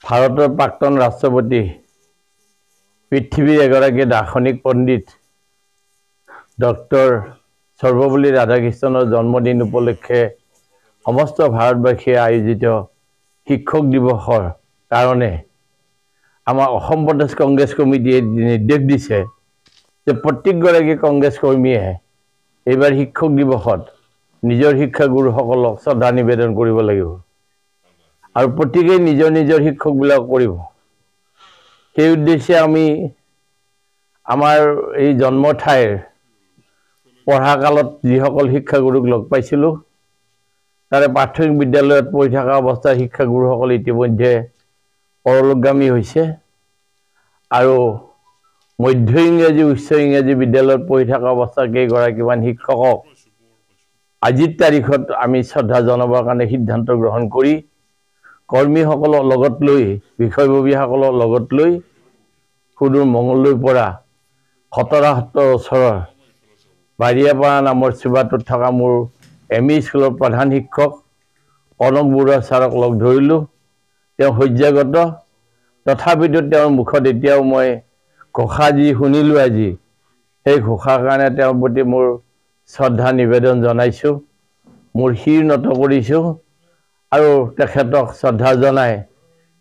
ভাৰতৰ প্ৰাক্তন ৰাষ্ট্ৰপতি পৃথিৱীৰ এগৰাকী দাৰ্শনিক পণ্ডিত ডক্টৰ সৰ্বপল্লী ৰাধাকৃষ্ণনৰ জন্মদিন উপলক্ষে সমস্ত ভাৰতবাসীয়ে আয়োজিত শিক্ষক দিৱসৰ কাৰণে আমাৰ অসম প্ৰদেশ কংগ্ৰেছ কমিটিয়ে নিৰ্দেশ দিছে যে প্ৰত্যেকগৰাকী কংগ্ৰেছ কৰ্মীয়ে এইবাৰ শিক্ষক দিৱসত নিজৰ শিক্ষাগুৰুসকলক শ্ৰদ্ধা নিবেদন কৰিব লাগিব আৰু প্ৰত্যেকেই নিজৰ নিজৰ শিক্ষকবিলাক কৰিব। সেই উদ্দেশ্যে আমি আমাৰ এই জন্ম ঠাইৰ পঢ়া কালত যিসকল শিক্ষাগুৰুক লগ পাইছিলোঁ তাৰে প্ৰাথমিক বিদ্যালয়ত পঢ়ি থকা অৱস্থাৰ শিক্ষাগুৰুসকল ইতিমধ্যে পৰলোকগামী হৈছে আৰু মধ্য ইংৰাজী উচ্চ ইংৰাজী বিদ্যালয়ত পঢ়ি থকা অৱস্থাৰ কেইগৰাকীমান শিক্ষকক আজিৰ তাৰিখত আমি শ্ৰদ্ধা জনাবৰ কাৰণে সিদ্ধান্ত গ্ৰহণ কৰি কৰ্মীসকলৰ লগত লৈ বিষয়ববীয়াসকলৰ লগত লৈ সুদূৰ মঙলদৈৰ পৰা খতৰা সত্ৰৰ ওচৰৰ বাৰিয়াপাৰা নামৰ চুবাটোত থকা মোৰ এমই স্কুলৰ প্ৰধান শিক্ষক কনক বৰুৱা ছাৰক লগ ধৰিলোঁ। তেওঁ শয্যাগত, তথাপিতো তেওঁৰ মুখত এতিয়াও মই ঘোষা যি শুনিলোঁ আজি, সেই ঘোষাৰ কাৰণে তেওঁৰ প্ৰতি মোৰ শ্ৰদ্ধা নিবেদন জনাইছোঁ, মোৰ শিৰ নত কৰিছোঁ আৰু তেখেতক শ্ৰদ্ধা জনাই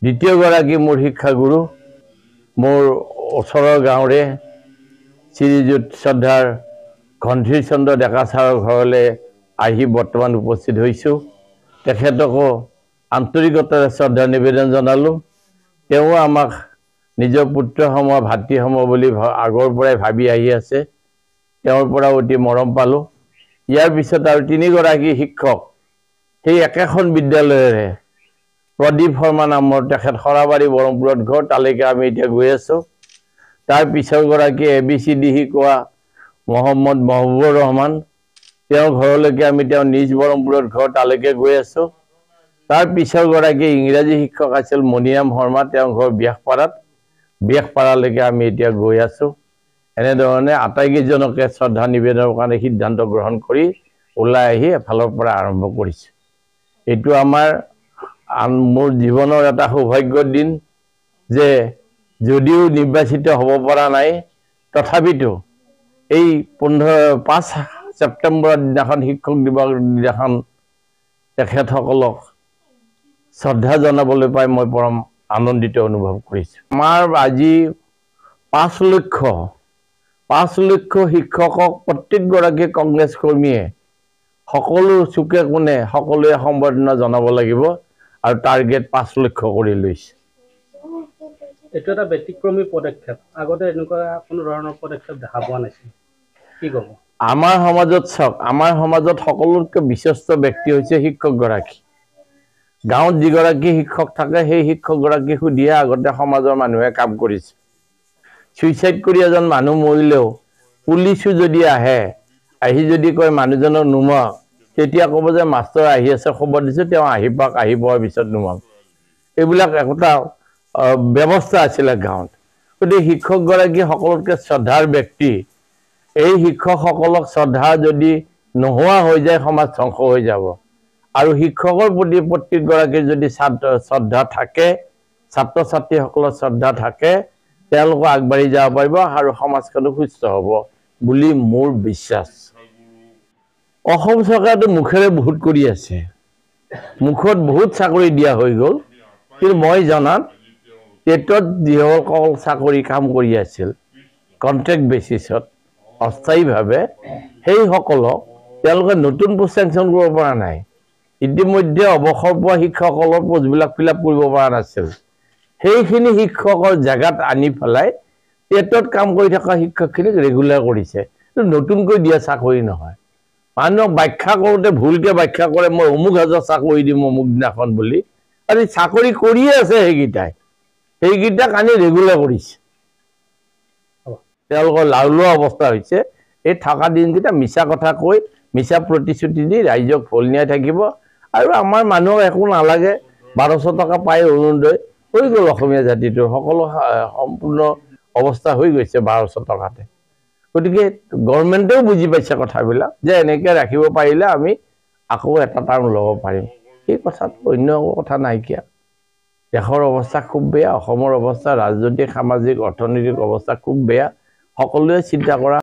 দ্বিতীয়গৰাকী মোৰ শিক্ষাগুৰু মোৰ ওচৰৰ গাঁৱৰে শ্ৰীযুত শ্ৰদ্ধাৰ ঘণ্টীৰ চন্দ্ৰ ডেকা ছাৰৰ ঘৰলৈ আহি বৰ্তমান উপস্থিত হৈছোঁ। তেখেতকো আন্তৰিকতাৰে শ্ৰদ্ধা নিবেদন জনালোঁ। তেওঁ আমাক নিজৰ পুত্ৰসম ভাতৃসম বুলি আগৰ পৰাই ভাবি আহি আছে, তেওঁৰ পৰাও অতি মৰম পালোঁ। ইয়াৰ পিছত আৰু তিনিগৰাকী শিক্ষক সেই একেখন বিদ্যালয়ৰে প্ৰদীপ শৰ্মা নামৰ তেখেত সৰাবাৰী বৰমপুৰত ঘৰ, তালৈকে আমি এতিয়া গৈ আছোঁ। তাৰ পিছৰগৰাকী ABCD শিকোৱা মহম্মদ মহবুবৰ ৰহমান, তেওঁৰ ঘৰলৈকে আমি তেওঁ নিজ বৰমপুৰত ঘৰ, তালৈকে গৈ আছোঁ। তাৰ পিছৰগৰাকী ইংৰাজী শিক্ষক আছিল মণিৰাম শৰ্মা, তেওঁৰ ঘৰ ব্যাসপাৰালৈকে আমি এতিয়া গৈ আছোঁ। এনেধৰণে আটাইকেইজনকে শ্ৰদ্ধা নিবেদনৰ কাৰণে সিদ্ধান্ত গ্ৰহণ কৰি ওলাই আহি এফালৰ পৰা আৰম্ভ কৰিছোঁ। এইটো মোৰ জীৱনৰ এটা সৌভাগ্যৰ দিন যে যদিও নিৰ্বাচিত হ'ব পৰা নাই, তথাপিতো এই 5 ছেপ্টেম্বৰৰ দিনাখন শিক্ষক দিৱসৰ দিনাখন তেখেতসকলক শ্ৰদ্ধা জনাবলৈ পাই মই পৰম আনন্দিত অনুভৱ কৰিছোঁ। আমাৰ আজি 5 লক্ষ শিক্ষকক প্ৰত্যেকগৰাকী কংগ্ৰেছ কৰ্মীয়ে সকলো চুকে কোণে সকলোৱে সম্বৰ্ধনা জনাব লাগিব আৰু টাৰ্গেট 5 লক্ষ কৰি লৈছে। এইটো এটা ব্যতিক্ৰমী পদক্ষেপ, আগতে এনেকুৱা কোনো ধৰণৰ পদক্ষেপ দেখা পোৱা নাছিল, কি ক'ব? আমাৰ সমাজত চাওক, আমাৰ সমাজত সকলোতকৈ বিশ্বস্ত ব্যক্তি হৈছে শিক্ষকগৰাকী। গাঁৱত যিগৰাকী শিক্ষক থাকে সেই শিক্ষকগৰাকী সুধিয়ে আগতে সমাজৰ মানুহে কাম কৰিছে। ছুইচাইড কৰি এজন মানুহ মৰিলেও পুলিচো যদি আহি যদি কয় মানুহজনক নুমাওক, তেতিয়া ক'ব যে মাষ্টৰ আহি আছে, খবৰ দিছোঁ, তেওঁ আহি পাওক, আহি পোৱাৰ পিছত নুমাওক। এইবিলাক একোটা ব্যৱস্থা আছিলে গাঁৱত। গতিকে শিক্ষকগৰাকী সকলোতকৈ শ্ৰদ্ধাৰ ব্যক্তি। এই শিক্ষকসকলক শ্ৰদ্ধা যদি নোহোৱা হৈ যায় সমাজ ধ্বংস হৈ যাব। আৰু শিক্ষকৰ প্ৰতি প্ৰত্যেকগৰাকীৰ যদি শ্ৰদ্ধা থাকে, ছাত্ৰ ছাত্ৰীসকলৰ শ্ৰদ্ধা থাকে, তেওঁলোকো আগবাঢ়ি যাব পাৰিব আৰু সমাজখনো সুস্থ হ'ব বুলি মোৰ বিশ্বাস। অসম চৰকাৰেতো মুখেৰে বহুত কৰি আছে, মুখত বহুত চাকৰি দিয়া হৈ গ'ল, কিন্তু মই জনাত টেটত যিসকল চাকৰি কাম কৰি আছিল কণ্ট্ৰেক্ট বেচিছত অস্থায়ীভাৱে, সেইসকলক তেওঁলোকে নতুন পোষ্ট চেংচন কৰিব পৰা নাই। ইতিমধ্যে অৱসৰ পোৱা শিক্ষকসকলৰ পোষ্টবিলাক ফিল আপ কৰিব পৰা নাছিল। সেইখিনি শিক্ষকৰ জেগাত আনি পেলাই টেটত কাম কৰি থকা শিক্ষকখিনিক ৰেগুলাৰ কৰিছে। নতুনকৈ দিয়া চাকৰি নহয়। মানুহক ব্যাখ্যা কৰোঁতে ভুলকৈ ব্যাখ্যা কৰে, মই অমুক হাজাৰ চাকৰি দিম অমুক দিনাখন বুলি, আৰু চাকৰি কৰিয়ে আছে সেইকেইটাক আনি ৰেগুলাৰ কৰিছে। তেওঁলোকৰ লাওলোৱা অৱস্থা হৈছে। এই থকা দিনকেইটা মিছা কথা কৈ, মিছা প্ৰতিশ্ৰুতি দি ৰাইজক ভুল নিয়াই থাকিব আৰু আমাৰ মানুহক একো নালাগে। 1200 টকা পাই অৰুণোদয় হৈ গ'ল, অসমীয়া জাতিটোৰ সকলো সম্পূৰ্ণ অৱস্থা হৈ গৈছে 1200 টকাতে। গতিকে গভৰ্ণমেণ্টেও বুজি পাইছে কথাবিলাক যে এনেকৈ ৰাখিব পাৰিলে আমি আকৌ এটা টাৰ্ম ল'ব পাৰিম। এই কথাত অন্য কথা নাইকিয়া। দেশৰ অৱস্থা খুব বেয়া, অসমৰ অৱস্থা ৰাজনৈতিক সামাজিক অৰ্থনৈতিক অৱস্থা খুব বেয়া। সকলোৱে চিন্তা কৰা